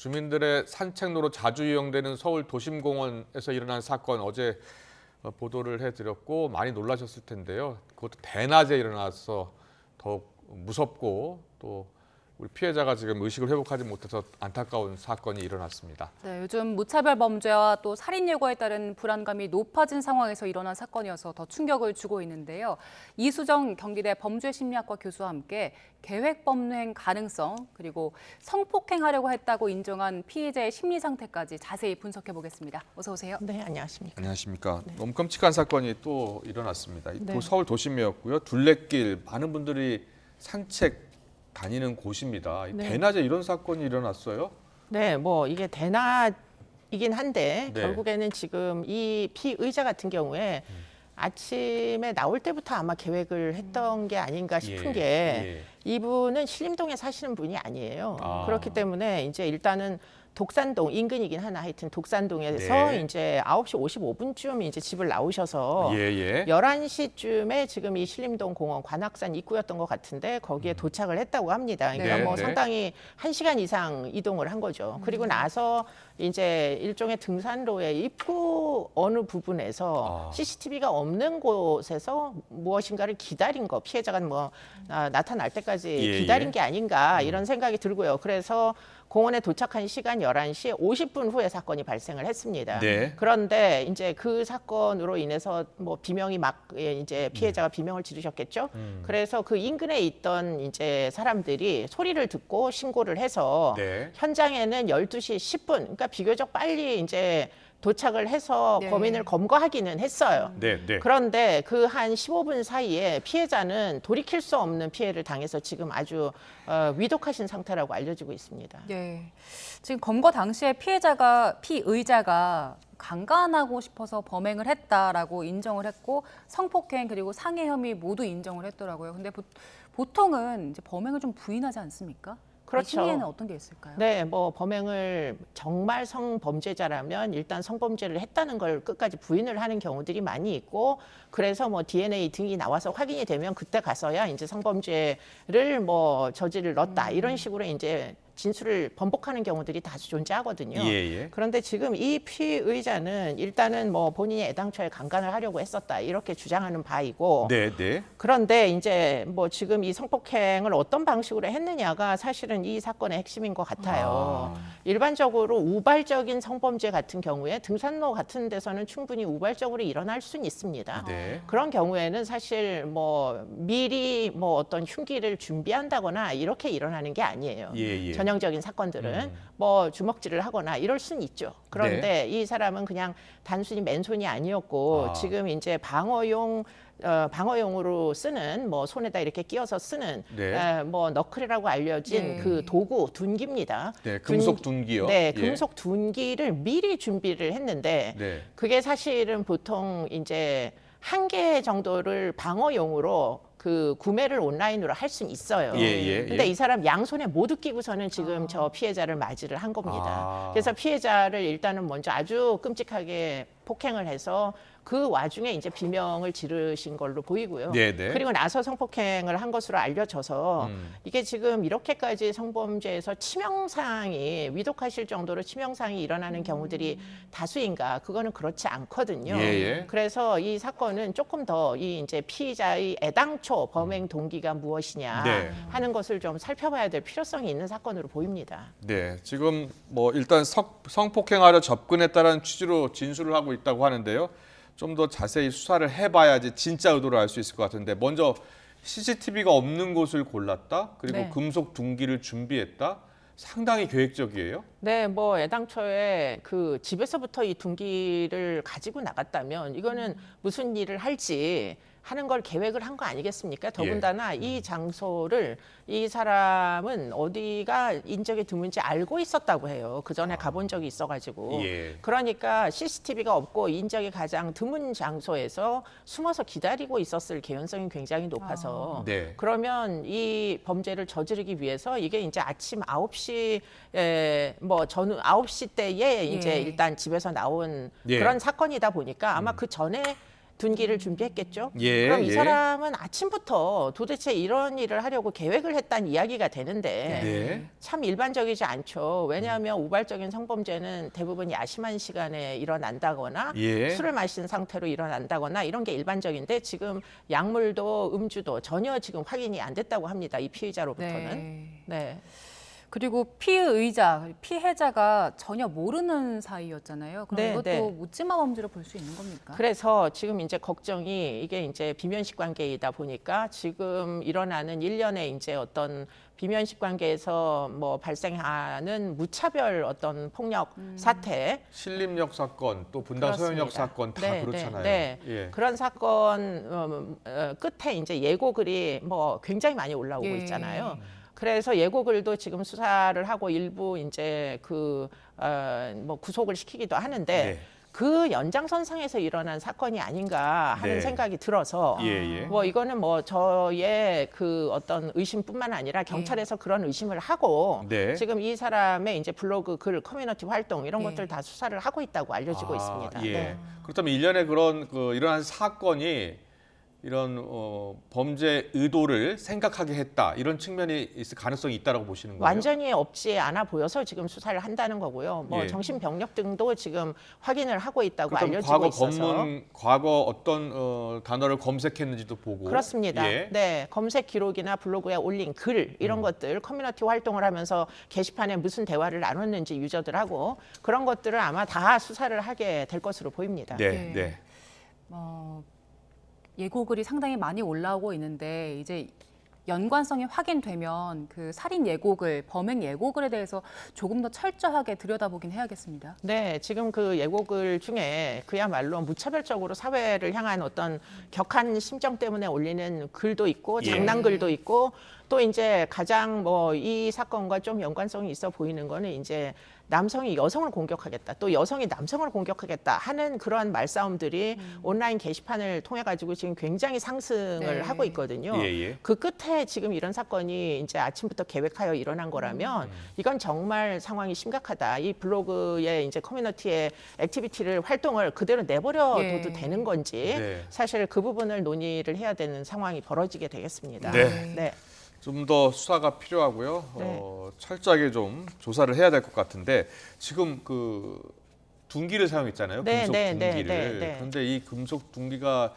주민들의 산책로로 자주 이용되는 서울 도심공원에서 일어난 사건 어제 보도를 해드렸고 많이 놀라셨을 텐데요. 그것도 대낮에 일어나서 더욱 무섭고 또 우리 피해자가 지금 의식을 회복하지 못해서 안타까운 사건이 일어났습니다. 네, 요즘 무차별 범죄와 또 살인 예고에 따른 불안감이 높아진 상황에서 일어난 사건이어서 더 충격을 주고 있는데요. 이수정 경기대 범죄심리학과 교수와 함께 계획 범행 가능성 그리고 성폭행하려고 했다고 인정한 피해자의 심리 상태까지 자세히 분석해 보겠습니다. 어서 오세요. 네, 안녕하십니까. 안녕하십니까. 너무 끔찍한 사건이 또 일어났습니다. 네. 서울 도심이었고요. 둘레길 많은 분들이 산책 다니는 곳입니다. 네. 대낮에 이런 사건이 일어났어요? 네, 뭐 이게 대낮이긴 한데 네. 결국에는 지금 이 피의자 같은 경우에 아침에 나올 때부터 아마 계획을 했던 게 아닌가 싶은 게 이분은 신림동에 사시는 분이 아니에요. 그렇기 때문에 이제 일단은 독산동 인근이긴 하나 하여튼 독산동에서 네. 이제 9시 55분쯤 이제 집을 나오셔서 예. 11시쯤에 지금 이 신림동 공원 관악산 입구였던 것 같은데 거기에 도착을 했다고 합니다. 그러니까 네, 뭐 네. 상당히 1시간 이상 이동을 한 거죠. 그리고 나서 이제 일종의 등산로의 입구 어느 부분에서 CCTV가 없는 곳에서 무엇인가를 기다린 거, 피해자가 뭐 나타날 때까지 기다린 게 아닌가 이런 생각이 들고요. 그래서 공원에 도착한 시간 11시 50분 후에 사건이 발생을 했습니다. 네. 그런데 이제 그 사건으로 인해서 뭐 비명이 막 이제 피해자가 비명을 지르셨겠죠. 그래서 그 인근에 있던 이제 사람들이 소리를 듣고 신고를 해서 네. 현장에는 12시 10분, 그러니까 비교적 빨리 이제 도착을 해서 네. 범인을 검거하기는 했어요. 네. 그런데 그 한 15분 사이에 피해자는 돌이킬 수 없는 피해를 당해서 지금 아주 위독하신 상태라고 알려지고 있습니다. 네, 지금 검거 당시에 피의자가 강간하고 싶어서 범행을 했다라고 인정을 했고 성폭행 그리고 상해 혐의 모두 인정을 했더라고요. 근데 보통은 이제 범행을 좀 부인하지 않습니까? 그렇죠. 심리에는 어떤 게 있을까요? 네, 뭐 범행을 정말 성범죄자라면 일단 성범죄를 했다는 걸 끝까지 부인을 하는 경우들이 많이 있고 그래서 뭐 DNA 등이 나와서 확인이 되면 그때 가서야 이제 성범죄를 뭐 저질렀다 이런 식으로 이제 진술을 번복하는 경우들이 다수 존재하거든요. 그런데 지금 이 피의자는 일단은 뭐 본인이 애당초에 강간을 하려고 했었다 이렇게 주장하는 바이고 네. 그런데 이제 뭐 지금 이 성폭행을 어떤 방식으로 했느냐가 사실은 이 사건의 핵심인 것 같아요. 일반적으로 우발적인 성범죄 같은 경우에 등산로 같은 데서는 충분히 우발적으로 일어날 수는 있습니다. 네. 그런 경우에는 사실 뭐 미리 뭐 어떤 흉기를 준비한다거나 이렇게 일어나는 게 아니에요. 전형적인 사건들은 뭐 주먹질을 하거나 이럴 수는 있죠. 그런데 이 사람은 그냥 단순히 맨손이 아니었고 지금 이제 방어용으로 쓰는 뭐 손에다 이렇게 끼워서 쓰는 뭐 너클이라고 알려진 그 도구 둔기입니다. 네, 금속 둔기요. 네, 금속 둔기를 미리 준비를 했는데 그게 사실은 보통 이제 한 개 정도를 방어용으로 그 구매를 온라인으로 할 수는 있어요. 근데 이 사람 양손에 모두 끼고서는 지금 저 피해자를 맞이를 한 겁니다. 그래서 피해자를 일단은 먼저 아주 끔찍하게 폭행을 해서 그 와중에 이제 비명을 지르신 걸로 보이고요. 그리고 나서 성폭행을 한 것으로 알려져서 이게 지금 이렇게까지 성범죄에서 치명상이 위독하실 정도로 치명상이 일어나는 경우들이 다수인가? 그거는 그렇지 않거든요. 그래서 이 사건은 조금 더 이 이제 피의자의 애당초 범행 동기가 무엇이냐 하는 것을 좀 살펴봐야 될 필요성이 있는 사건으로 보입니다. 네, 지금 뭐 일단 성폭행하려 접근했다는 취지로 진술을 하고 있다고 하는데요. 좀 더 자세히 수사를 해봐야지 진짜 의도를 알 수 있을 것 같은데 먼저 CCTV가 없는 곳을 골랐다. 그리고 금속 둔기를 준비했다. 상당히 계획적이에요. 네, 뭐 애당초에 그 집에서부터 이 둔기를 가지고 나갔다면 이거는 무슨 일을 할지 하는 걸 계획을 한 거 아니겠습니까? 더군다나 이 장소를 이 사람은 어디가 인적이 드문지 알고 있었다고 해요. 그 전에 가본 적이 있어가지고. 그러니까 CCTV가 없고 인적이 가장 드문 장소에서 숨어서 기다리고 있었을 개연성이 굉장히 높아서 그러면 이 범죄를 저지르기 위해서 이게 이제 아침 9시에 뭐 전후 9시 때에 이제 일단 집에서 나온 그런 사건이다 보니까 아마 그 전에 둔기를 준비했겠죠. 예, 그럼 이 예. 사람은 아침부터 도대체 이런 일을 하려고 계획을 했다는 이야기가 되는데 네. 참 일반적이지 않죠. 왜냐하면 우발적인 성범죄는 대부분 야심한 시간에 일어난다거나 예. 술을 마신 상태로 일어난다거나 이런 게 일반적인데 지금 약물도 음주도 전혀 지금 확인이 안 됐다고 합니다. 이 피의자로부터는. 네. 그리고 피해자가 전혀 모르는 사이였잖아요. 그럼 네, 이것도 네. 묻지마 범죄로 볼 수 있는 겁니까? 그래서 지금 이제 걱정이 이게 이제 비면식 관계이다 보니까 지금 일어나는 일련의 이제 어떤 비면식 관계에서 뭐 발생하는 무차별 어떤 폭력 사태 신림역 사건 또 분당 서현역 그렇습니다. 사건 다 네, 그렇잖아요. 네, 네. 예. 그런 사건 끝에 이제 예고글이 뭐 굉장히 많이 올라오고 예. 있잖아요. 그래서 예고글도 지금 수사를 하고 일부 이제 뭐 구속을 시키기도 하는데 네. 그 연장선상에서 일어난 사건이 아닌가 하는 네. 생각이 들어서 예, 예. 뭐 이거는 뭐 저의 그 어떤 의심뿐만 아니라 경찰에서 그런 의심을 하고 네. 지금 이 사람의 이제 블로그 글 커뮤니티 활동 이런 예. 것들 다 수사를 하고 있다고 알려지고 있습니다. 예. 네. 그렇다면 일련의 그런 일어난 사건이 이런 범죄 의도를 생각하게 했다 이런 측면이 있을 가능성이 있다라고 보시는 거예요? 완전히 없지 않아 보여서 지금 수사를 한다는 거고요. 뭐 예. 정신병력 등도 지금 확인을 하고 있다고 그렇다면 알려지고 과거 있어서. 과거 어떤 단어를 검색했는지도 보고 그렇습니다. 예. 네, 검색 기록이나 블로그에 올린 글 이런 것들 커뮤니티 활동을 하면서 게시판에 무슨 대화를 나눴는지 유저들하고 그런 것들을 아마 다 수사를 하게 될 것으로 보입니다. 네, 네. 네. 예고글이 상당히 많이 올라오고 있는데 이제 연관성이 확인되면 그 살인 예고글, 범행 예고글에 대해서 조금 더 철저하게 들여다보긴 해야겠습니다. 네, 지금 그 예고글 중에 그야말로 무차별적으로 사회를 향한 어떤 격한 심정 때문에 올리는 글도 있고 예. 장난글도 있고 또 이제 가장 뭐 이 사건과 좀 연관성이 있어 보이는 거는 이제 남성이 여성을 공격하겠다, 또 여성이 남성을 공격하겠다 하는 그러한 말싸움들이 온라인 게시판을 통해 가지고 지금 굉장히 상승을 네. 하고 있거든요. 예, 예. 그 끝에 지금 이런 사건이 이제 아침부터 계획하여 일어난 거라면 이건 정말 상황이 심각하다. 이 블로그의 이제 커뮤니티의 액티비티를 활동을 그대로 내버려둬도 예. 되는 건지 네. 사실 그 부분을 논의를 해야 되는 상황이 벌어지게 되겠습니다. 네. 네. 좀 더 수사가 필요하고요. 네. 철저하게 좀 조사를 해야 될 것 같은데 지금 그 둔기를 사용했잖아요. 네, 금속 네, 네, 둔기를. 네, 네. 그런데 이 금속 둔기가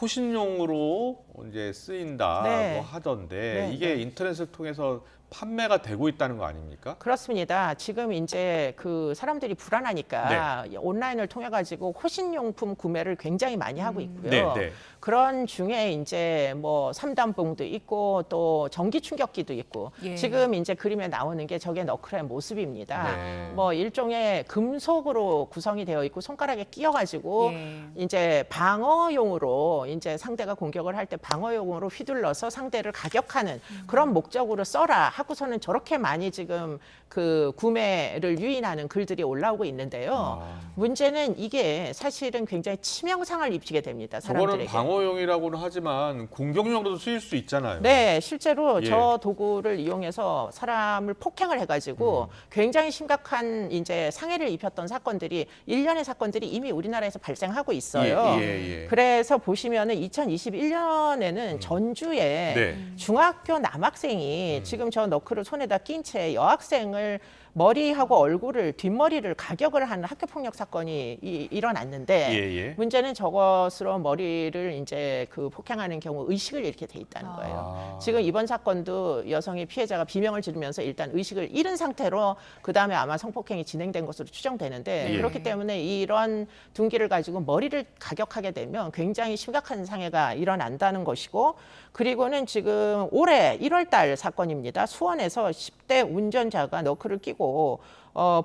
호신용으로 이제 쓰인다고 네. 하던데 네, 이게 네. 인터넷을 통해서 판매가 되고 있다는 거 아닙니까? 그렇습니다. 지금 이제 그 사람들이 불안하니까 온라인을 통해 가지고 호신용품 구매를 굉장히 많이 하고 있고요. 네, 네. 그런 중에 이제 뭐 삼단봉도 있고 또 전기 충격기도 있고 예. 지금 이제 그림에 나오는 게 저게 너클의 모습입니다. 네. 뭐 일종의 금속으로 구성이 되어 있고 손가락에 끼어 가지고 예. 이제 방어용으로 이제 상대가 공격을 할 때 방어용으로 휘둘러서 상대를 가격하는 그런 목적으로 써라 하고서는 저렇게 많이 지금 그 구매를 유인하는 글들이 올라오고 있는데요. 문제는 이게 사실은 굉장히 치명상을 입히게 됩니다. 저거는 사람들에게. 방어용이라고는 하지만 공격용으로도 쓰일 수 있잖아요. 네, 실제로 예. 저 도구를 이용해서 사람을 폭행을 해가지고 굉장히 심각한 이제 상해를 입혔던 사건들이 일련의 사건들이 이미 우리나라에서 발생하고 있어요. 예. 그래서 보시면은 2021년에는 전주에 네. 중학교 남학생이 지금 저 너클을 손에다 낀 채 여학생을 머리하고 얼굴을 뒷머리를 가격을 하는 학교폭력 사건이 일어났는데 예. 문제는 저것으로 머리를 이제 그 폭행하는 경우 의식을 잃게 돼 있다는 거예요. 지금 이번 사건도 여성의 피해자가 비명을 지르면서 일단 의식을 잃은 상태로 그 다음에 아마 성폭행이 진행된 것으로 추정되는데 예. 그렇기 때문에 이런 둔기를 가지고 머리를 가격하게 되면 굉장히 심각한 상해가 일어난다는 것이고 그리고는 지금 올해 1월달 사건입니다. 수원에서 10대 운전자가 너클을 끼고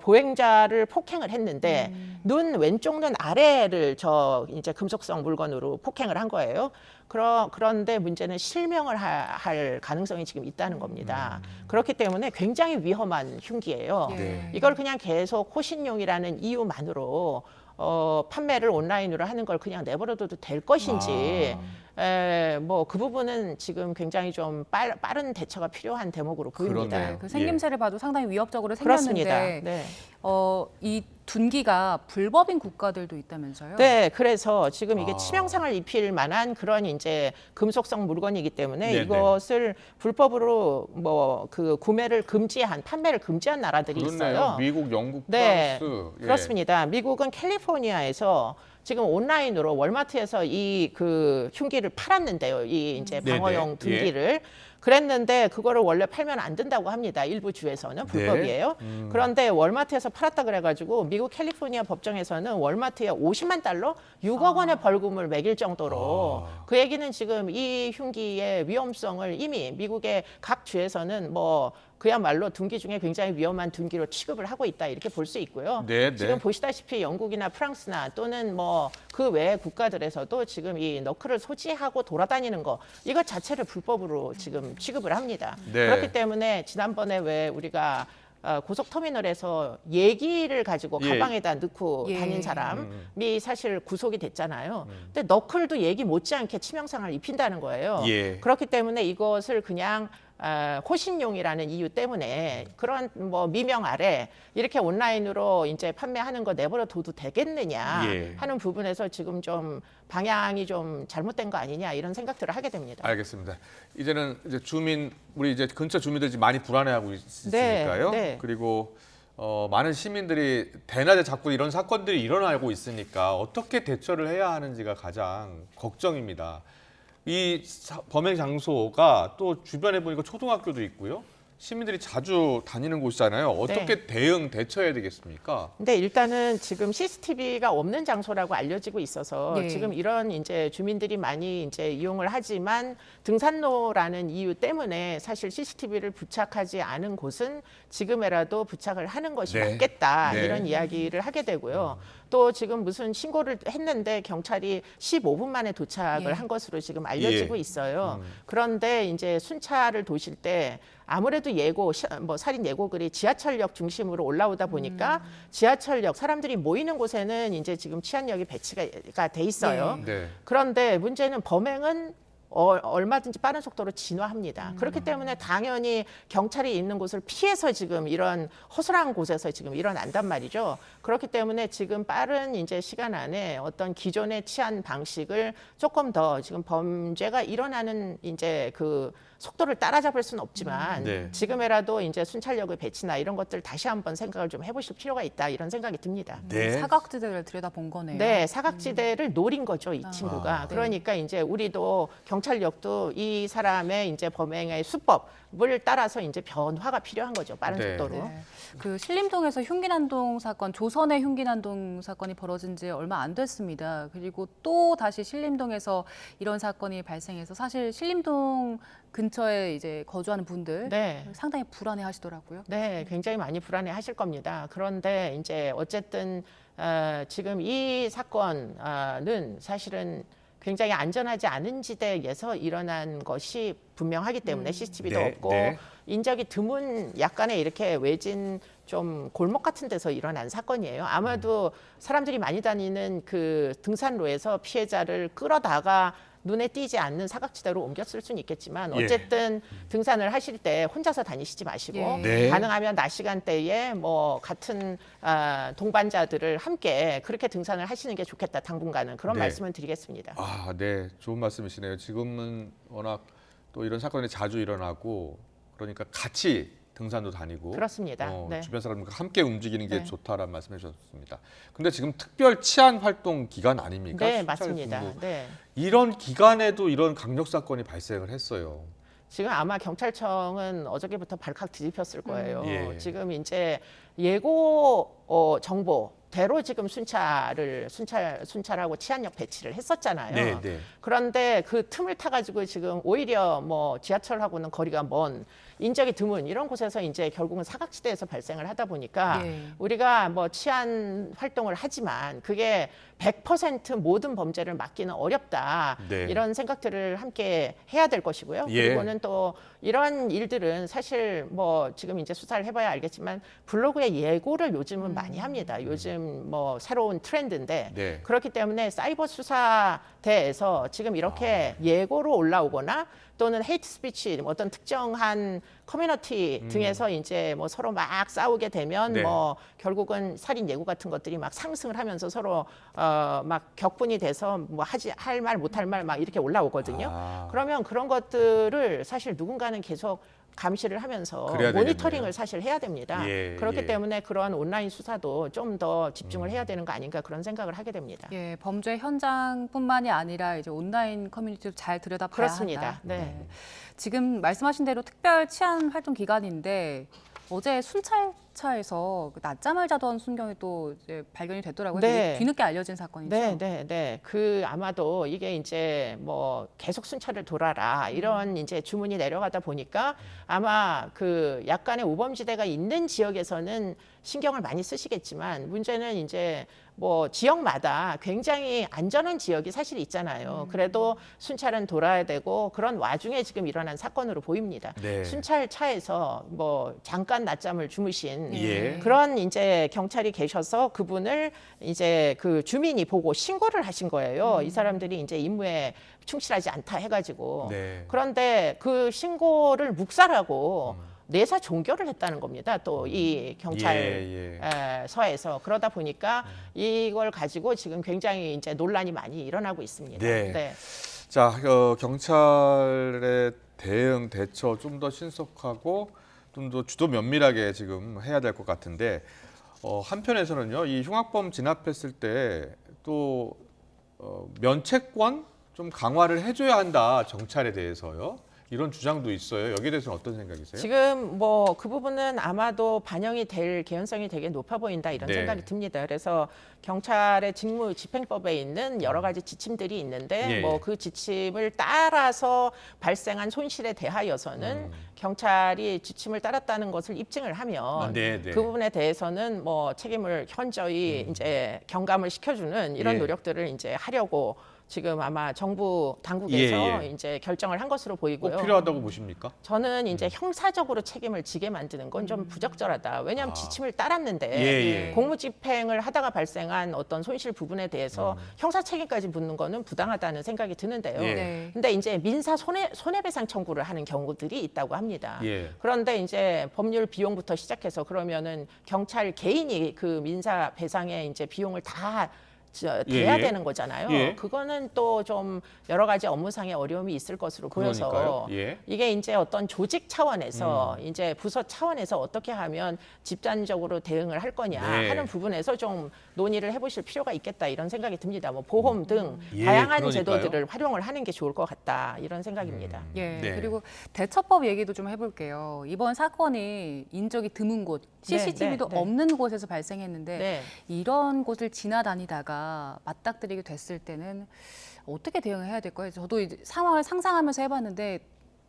보행자를 폭행을 했는데 눈 왼쪽 눈 아래를 저 이제 금속성 물건으로 폭행을 한 거예요. 그런데 문제는 실명을 할 가능성이 지금 있다는 겁니다. 그렇기 때문에 굉장히 위험한 흉기예요. 네. 이걸 그냥 계속 호신용이라는 이유만으로 판매를 온라인으로 하는 걸 그냥 내버려둬도 될 것인지 뭐 그 부분은 지금 굉장히 좀 빠른 대처가 필요한 대목으로 보입니다. 그러네요. 그 생김새를 봐도 상당히 위협적으로 그렇습니다. 생겼는데 네. 이 둔기가 불법인 국가들도 있다면서요? 네, 그래서 지금 이게 아. 치명상을 입힐 만한 그런 이제 금속성 물건이기 때문에 네네. 이것을 불법으로 뭐 그 구매를 금지한, 판매를 금지한 나라들이 그렇네요. 있어요. 미국, 영국, 네, 프랑스. 예. 그렇습니다. 미국은 캘리포니아에서 지금 온라인으로 월마트에서 이 그 흉기를 팔았는데요. 이 이제 네네. 방어용 둔기를. 그랬는데 그거를 원래 팔면 안 된다고 합니다. 일부 주에서는 불법이에요. 그런데 월마트에서 팔았다 그래가지고 미국 캘리포니아 법정에서는 월마트에 50만 달러, 6억 원의 벌금을 매길 정도로 그 얘기는 지금 이 흉기의 위험성을 이미 미국의 각 주에서는 뭐 그야말로 둔기 중에 굉장히 위험한 둔기로 취급을 하고 있다 이렇게 볼 수 있고요. 네, 지금 네. 보시다시피 영국이나 프랑스나 또는 뭐 그 외의 국가들에서도 지금 이 너클을 소지하고 돌아다니는 거 이것 자체를 불법으로 지금 취급을 합니다. 네. 그렇기 때문에 지난번에 왜 우리가 고속터미널에서 얘기를 가지고 예. 가방에다 넣고 예. 다닌 사람이 사실 구속이 됐잖아요. 근데 너클도 얘기 못지않게 치명상을 입힌다는 거예요. 예. 그렇기 때문에 이것을 그냥 호신용이라는 이유 때문에 그런 뭐 미명 아래 이렇게 온라인으로 이제 판매하는 거 내버려 둬도 되겠느냐 예. 하는 부분에서 지금 좀 방향이 좀 잘못된 거 아니냐 이런 생각들을 하게 됩니다. 알겠습니다. 이제는 이제 우리 이제 근처 주민들이 지금 많이 불안해하고 있으니까요. 네. 그리고 많은 시민들이 대낮에 자꾸 이런 사건들이 일어나고 있으니까 어떻게 대처를 해야 하는지가 가장 걱정입니다. 이 범행 장소가 또 주변에 보니까 초등학교도 있고요. 시민들이 자주 다니는 곳이잖아요. 어떻게 대처해야 되겠습니까? 근데 일단은 지금 CCTV가 없는 장소라고 알려지고 있어서 네. 지금 이런 이제 주민들이 많이 이제 이용을 하지만 등산로라는 이유 때문에 사실 CCTV를 부착하지 않은 곳은 지금이라도 부착을 하는 것이 네. 맞겠다 네. 이런 이야기를 하게 되고요. 또 지금 무슨 신고를 했는데 경찰이 15분 만에 도착을 예. 한 것으로 지금 알려지고 예. 있어요. 그런데 이제 순찰을 도실 때 아무래도 뭐 살인 예고글이 지하철역 중심으로 올라오다 보니까 지하철역 사람들이 모이는 곳에는 이제 지금 치안력이 배치가 돼 있어요. 네. 그런데 문제는 범행은 얼마든지 빠른 속도로 진화합니다. 그렇기 때문에 당연히 경찰이 있는 곳을 피해서 지금 이런 허술한 곳에서 지금 일어난단 말이죠. 그렇기 때문에 지금 빠른 이제 시간 안에 어떤 기존의 치안 방식을 조금 더 지금 범죄가 일어나는 이제 그 속도를 따라잡을 수는 없지만 네. 지금이라도 이제 순찰력의 배치나 이런 것들 다시 한번 생각을 좀 해보실 필요가 있다 이런 생각이 듭니다. 네. 사각지대를 들여다본 거네요. 네, 사각지대를 노린 거죠, 이 친구가. 네. 그러니까 이제 우리도 경찰력도 이 사람의 이제 범행의 수법을 따라서 이제 변화가 필요한 거죠, 빠른 네. 속도로. 네. 그 신림동에서 흉기난동 사건, 조선의 흉기난동 사건이 벌어진 지 얼마 안 됐습니다. 그리고 또 다시 신림동에서 이런 사건이 발생해서 사실 신림동 근처에 이제 거주하는 분들 네. 상당히 불안해하시더라고요. 네, 굉장히 많이 불안해 하실 겁니다. 그런데 이제 어쨌든 지금 이 사건은 사실은 굉장히 안전하지 않은 지대에서 일어난 것이 분명하기 때문에 CCTV도 네, 없고 네. 인적이 드문 약간의 이렇게 외진 좀 골목 같은 데서 일어난 사건이에요. 아마도 사람들이 많이 다니는 그 등산로에서 피해자를 끌어다가 눈에 띄지 않는 사각지대로 옮겼을 수는 있겠지만 어쨌든 등산을 하실 때 혼자서 다니시지 마시고 예. 네. 가능하면 낮 시간대에 뭐 같은 동반자들을 함께 그렇게 등산을 하시는 게 좋겠다 당분간은 그런 네. 말씀을 드리겠습니다. 아, 네. 좋은 말씀이시네요. 지금은 워낙 또 이런 사건이 자주 일어나고 그러니까 같이 등산도 다니고 그렇습니다. 네. 주변 사람들과 함께 움직이는 게 네. 좋다라는 말씀해 주셨습니다. 근데 지금 특별 치안 활동 기간 아닙니까? 네, 순찰 맞습니다. 근무. 네. 이런 기간에도 이런 강력 사건이 발생을 했어요. 지금 아마 경찰청은 어저께부터 발칵 뒤집혔을 거예요. 예. 지금 이제 예고 정보대로 지금 순찰하고 치안력 배치를 했었잖아요. 네, 네. 그런데 그 틈을 타가지고 지금 오히려 뭐 지하철하고는 거리가 먼 인적이 드문 이런 곳에서 이제 결국은 사각지대에서 발생을 하다 보니까 예. 우리가 뭐 치안 활동을 하지만 그게 100% 모든 범죄를 막기는 어렵다. 네. 이런 생각들을 함께 해야 될 것이고요. 예. 그리고는 또 이런 일들은 사실 뭐 지금 이제 수사를 해봐야 알겠지만 블로그에 예고를 요즘은 많이 합니다. 요즘 뭐 새로운 트렌드인데 네. 그렇기 때문에 사이버 수사대에서 지금 이렇게 예고로 올라오거나 또는 헤이트 스피치 어떤 특정한 커뮤니티 등에서 이제 뭐 서로 막 싸우게 되면 네. 뭐 결국은 살인 예고 같은 것들이 막 상승을 하면서 서로 막 격분이 돼서 뭐 할 말 못할 말 막 이렇게 올라오거든요. 아. 그러면 그런 것들을 사실 누군가는 계속 감시를 하면서 그래야 모니터링을 되겠네요. 사실 해야 됩니다. 예, 그렇기 예. 때문에 그런 온라인 수사도 좀 더 집중을 해야 되는 거 아닌가 그런 생각을 하게 됩니다. 예, 범죄 현장뿐만이 아니라 이제 온라인 커뮤니티도 잘 들여다봐야 그렇습니다. 한다. 네. 지금 말씀하신 대로 특별 치안 활동 기간인데 어제 순찰차에서 그 낮잠을 자던 순경이 또 이제 발견이 됐더라고요. 네. 되게 뒤늦게 알려진 사건이죠. 네. 그 아마도 이게 이제 뭐 계속 순찰을 돌아라 이런 이제 주문이 내려가다 보니까 아마 그 약간의 우범지대가 있는 지역에서는 신경을 많이 쓰시겠지만 문제는 이제 뭐 지역마다 굉장히 안전한 지역이 사실 있잖아요. 그래도 순찰은 돌아야 되고 그런 와중에 지금 일어난 사건으로 보입니다. 네. 순찰차에서 뭐 잠깐 낮잠을 주무신 예. 그런 이제 경찰이 계셔서 그분을 이제 그 주민이 보고 신고를 하신 거예요. 이 사람들이 이제 임무에 충실하지 않다 해가지고. 네. 그런데 그 신고를 묵살하고 내사 종결을 했다는 겁니다. 또 이 경찰서에서 그러다 보니까 이걸 가지고 지금 굉장히 이제 논란이 많이 일어나고 있습니다. 네. 자, 경찰의 대응 대처 좀 더 신속하고 좀 더 주도 면밀하게 지금 해야 될 것 같은데 한편에서는요, 이 흉악범 진압했을 때 또 면책권 좀 강화를 해줘야 한다 정찰에 대해서요. 이런 주장도 있어요. 여기에 대해서는 어떤 생각이세요? 지금 뭐 그 부분은 아마도 반영이 될 개연성이 되게 높아 보인다 이런 네. 생각이 듭니다. 그래서 경찰의 직무 집행법에 있는 여러 가지 지침들이 있는데 예, 뭐 예. 그 지침을 따라서 발생한 손실에 대하여서는 경찰이 지침을 따랐다는 것을 입증을 하면 네. 그 부분에 대해서는 뭐 책임을 현저히 이제 경감을 시켜주는 이런 예. 노력들을 이제 하려고 지금 아마 정부 당국에서 예. 이제 결정을 한 것으로 보이고요. 꼭 필요하다고 보십니까? 저는 이제 형사적으로 책임을 지게 만드는 건 좀 부적절하다. 왜냐하면 지침을 따랐는데 예. 공무집행을 하다가 발생한 어떤 손실 부분에 대해서 형사 책임까지 묻는 거는 부당하다는 생각이 드는데요. 예. 네. 근데 이제 민사 손해배상 청구를 하는 경우들이 있다고 합니다. 예. 그런데 이제 법률 비용부터 시작해서 그러면은 경찰 개인이 그 민사 배상의 이제 비용을 다 돼야 예. 되는 거잖아요. 예. 그거는 또 좀 여러 가지 업무상의 어려움이 있을 것으로 보여서 그러니까요. 예. 이게 이제 어떤 조직 차원에서 이제 부서 차원에서 어떻게 하면 집단적으로 대응을 할 거냐 네. 하는 부분에서 좀 논의를 해보실 필요가 있겠다 이런 생각이 듭니다. 뭐 보험 등 예, 다양한 그러니까요. 제도들을 활용을 하는 게 좋을 것 같다 이런 생각입니다. 예, 네. 그리고 대처법 얘기도 좀 해볼게요. 이번 사건이 인적이 드문 곳, CCTV도 네. 없는 곳에서 발생했는데 네. 이런 곳을 지나다니다가 맞닥뜨리게 됐을 때는 어떻게 대응해야 될까요? 저도 이제 상황을 상상하면서 해봤는데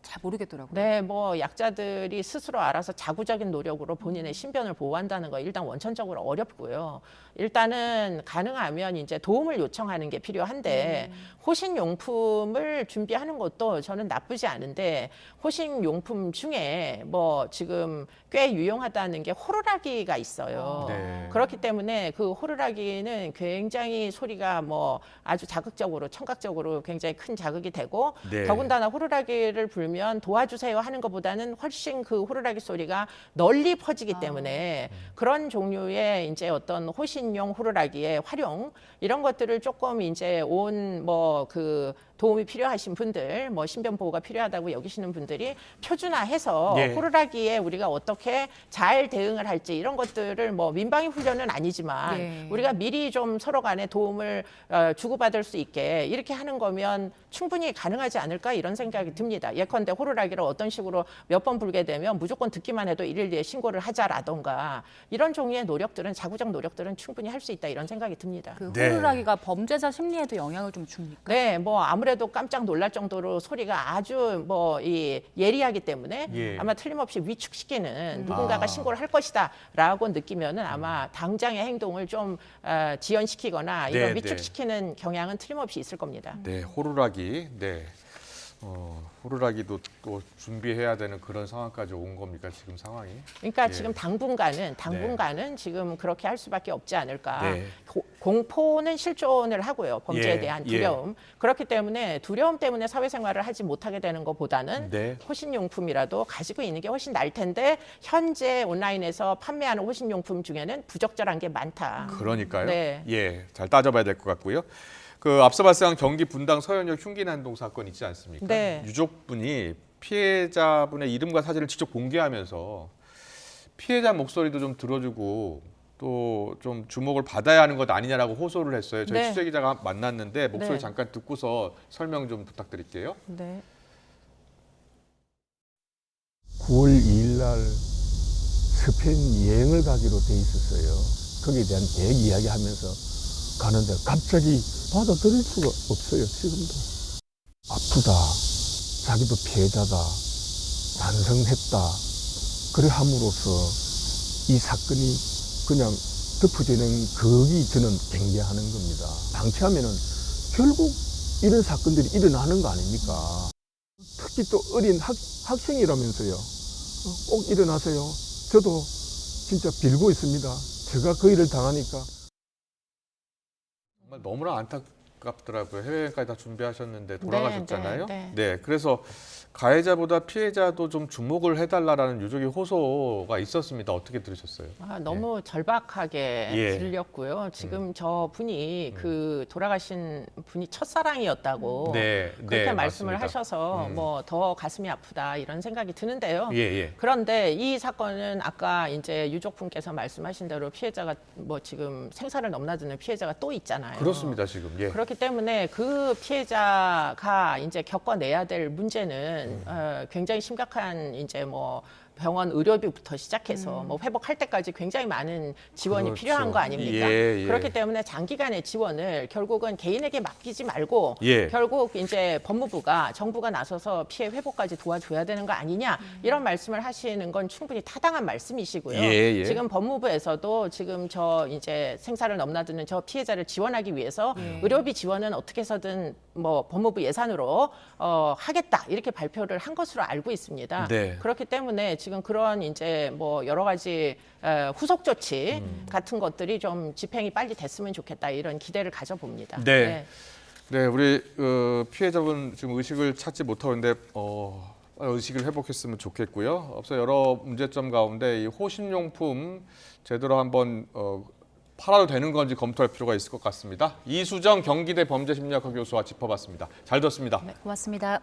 잘 모르겠더라고요. 네, 뭐 약자들이 스스로 알아서 자구적인 노력으로 본인의 신변을 보호한다는 거 일단 원천적으로 어렵고요. 일단은 가능하면 이제 도움을 요청하는 게 필요한데 호신 용품을 준비하는 것도 저는 나쁘지 않은데 호신 용품 중에 뭐 지금 꽤 유용하다는 게 호루라기가 있어요. 네. 그렇기 때문에 그 호루라기는 굉장히 소리가 뭐 아주 자극적으로 청각적으로 굉장히 큰 자극이 되고 네. 더군다나 호루라기를 불면 도와주세요 하는 것보다는 훨씬 그 호루라기 소리가 널리 퍼지기 때문에 그런 종류의 이제 어떤 호신용 호루라기의 활용 이런 것들을 조금 이제 온 뭐 그 도움이 필요하신 분들, 뭐 신변 보호가 필요하다고 여기시는 분들이 표준화해서 예. 호루라기에 우리가 어떻게 잘 대응을 할지 이런 것들을 뭐 민방위 훈련은 아니지만 예. 우리가 미리 좀 서로 간에 도움을 주고받을 수 있게 이렇게 하는 거면 충분히 가능하지 않을까 이런 생각이 듭니다. 예컨대 호루라기를 어떤 식으로 몇 번 불게 되면 무조건 듣기만 해도 112에 신고를 하자라던가 이런 종류의 노력들은 자구적 노력들은 충분히 할 수 있다 이런 생각이 듭니다. 그 네. 호루라기가 범죄자 심리에도 영향을 좀 줍니까? 네, 뭐 아무래도 깜짝 놀랄 정도로 소리가 아주 뭐 이 예리하기 때문에 예. 아마 틀림없이 위축시키는 누군가가 신고를 할 것이다라고 느끼면은 아마 당장의 행동을 좀 지연시키거나 이런 네, 위축시키는 경향은 틀림없이 있을 겁니다. 네, 호루라기. 네. 호루라기도 또 준비해야 되는 그런 상황까지 온 겁니까, 지금 상황이? 그러니까 예. 지금 당분간은 지금 그렇게 할 수밖에 없지 않을까. 네. 공포는 실존을 하고요. 범죄에 예, 대한 예. 두려움. 그렇기 때문에 두려움 때문에 사회생활을 하지 못하게 되는 것보다는 네. 호신용품이라도 가지고 있는 게 훨씬 나을 텐데 현재 온라인에서 판매하는 호신용품 중에는 부적절한 게 많다. 그러니까요. 네. 예, 잘 따져봐야 될 것 같고요. 그 앞서 발생한 경기 분당 서현역 흉기 난동 사건 있지 않습니까? 네. 유족분이 피해자분의 이름과 사진을 직접 공개하면서 피해자 목소리도 좀 들어주고 또 좀 주목을 받아야 하는 것 아니냐라고 호소를 했어요. 저희 네. 취재 기자가 만났는데 목소리 네. 잠깐 듣고서 설명 좀 부탁드릴게요. 네. 9월 2일 날 스페인 여행을 가기로 돼 있었어요. 거기에 대한 대학 이야기하면서 가는데 갑자기 받아들일 수가 없어요. 지금도 아프다, 자기도 피해자다, 반성했다. 그래 함으로써 이 사건이 그냥 덮어지는 그게 저는 경계하는 겁니다. 방치하면은 결국 이런 사건들이 일어나는 거 아닙니까? 특히 또 어린 학생이라면서요. 꼭 일어나세요. 저도 진짜 빌고 있습니다. 제가 그 일을 당하니까. 정말 너무나 안타깝더라고요. 해외여행까지 다 준비하셨는데 돌아가셨잖아요. 네. 그래서 가해자보다 피해자도 좀 주목을 해달라라는 유족의 호소가 있었습니다. 어떻게 들으셨어요? 너무 절박하게 예. 들렸고요. 지금 저 분이 그 돌아가신 분이 첫사랑이었다고 네, 그렇게 네, 말씀을 맞습니다. 하셔서 뭐 더 가슴이 아프다 이런 생각이 드는데요. 예, 예. 그런데 이 사건은 아까 이제 유족분께서 말씀하신 대로 피해자가 뭐 지금 생사를 넘나드는 피해자가 또 있잖아요. 그렇습니다, 지금. 예. 그렇기 때문에 그 피해자가 이제 겪어내야 될 문제는 굉장히 심각한 이제 뭐 병원 의료비부터 시작해서 뭐 회복할 때까지 굉장히 많은 지원이 그렇죠. 필요한 거 아닙니까? 예, 예. 그렇기 때문에 장기간의 지원을 결국은 개인에게 맡기지 말고 예. 결국 이제 법무부가 정부가 나서서 피해 회복까지 도와줘야 되는 거 아니냐 이런 말씀을 하시는 건 충분히 타당한 말씀이시고요. 예, 예. 지금 법무부에서도 지금 저 이제 생사를 넘나드는 저 피해자를 지원하기 위해서 의료비 지원은 어떻게 해서든 뭐 법무부 예산으로 하겠다 이렇게 발표를 한 것으로 알고 있습니다. 네. 그렇기 때문에 지금 그런 이제 뭐 여러 가지 후속 조치 같은 것들이 좀 집행이 빨리 됐으면 좋겠다 이런 기대를 가져봅니다. 네. 네, 우리 피해자분 지금 의식을 찾지 못하고 있는데 의식을 회복했으면 좋겠고요. 앞서 여러 문제점 가운데 이 호신용품 제대로 한번 팔아도 되는 건지 검토할 필요가 있을 것 같습니다. 이수정 경기대 범죄심리학과 교수와 짚어봤습니다. 잘 들었습니다. 네, 고맙습니다.